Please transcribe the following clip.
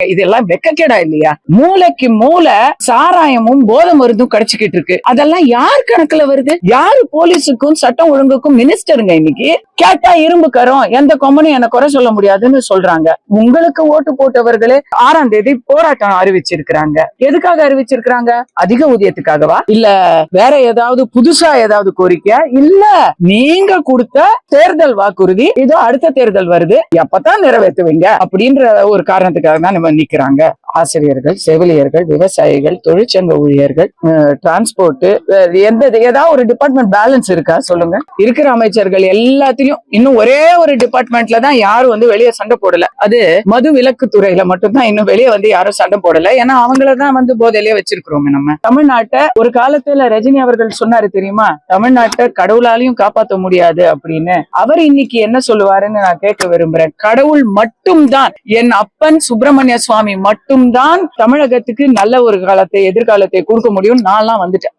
இதெல்லாம் வெக்கக்கேடா இல்லையா? மூளைக்கு மூளை சாராயமும் போதை மருந்தும் கிடைச்சிக்கிட்டு இருக்கு. அதெல்லாம் யார் கணக்குல வருது? யாரு போலீஸுக்கும் சட்டம் ஒழுங்குக்கும் மினிஸ்டருங்க? இன்னைக்கு கேட்டா இரும்பு கரம், எந்த கொம்பனும் என்ன குறை சொல்ல முடியாதுன்னு சொல்றாங்க. உங்களுக்கு ஓட்டு போட்டவர்களே 6ஆம் தேதி போராட்டம் அறிவிச்சிருக்கிறாங்க. எதுக்காக அறிவிச்சிருக்கிறாங்க? அதிக ஊதியத்துக்காகவா? இல்ல வேற ஏதாவது புதுசா ஏதாவது கோரிக்கை? இல்ல, நீங்க கொடுத்த தேர்தல் வாக்குறுதி இதோ அடுத்த தேர்தல் வருது, எப்பதான் நிறைவேற்றுவீங்க அப்படின்ற ஒரு காரணத்துக்காக தான் நம்ம நிக்கிறாங்க. ஆசிரியர்கள், செவிலியர்கள், விவசாயிகள், தொழிற்சங்க ஊழியர்கள், டிரான்ஸ்போர்ட், ஏதாவது ஒரு டிபார்ட்மெண்ட் பேலன்ஸ் இருக்கா சொல்லுங்க? இருக்கிற அமைச்சர்கள் எல்லாத்தையும் இன்னும் ஒரே ஒரு டிபார்ட்மெண்ட்ல தான் யாரும் வெளியே சண்டை போடல. அது மது விலக்கு துறையில மட்டும்தான் இன்னும் வெளியே யாரும் சண்டை போடல. ஏன்னா அவங்களதான் போதையிலே வச்சிருக்கிறோம். நம்ம தமிழ்நாட்டை ஒரு காலத்துல ரஜினி அவர்கள் சொன்னாரு தெரியுமா, தமிழ்நாட்டை கடவுளாலையும் காப்பாற்ற முடியாது அப்படின்னு. அவர் இன்னைக்கு என்ன சொல்லுவாருன்னு நான் கேட்க விரும்புறேன். கடவுள் மட்டும்தான், என் அப்பன் சுப்பிரமணிய சுவாமி மட்டும்தான் தமிழகத்துக்கு நல்ல ஒரு காலத்தை, எதிர்காலத்தை கொடுக்க முடியும். நான்லாம் வந்துட்டேன்.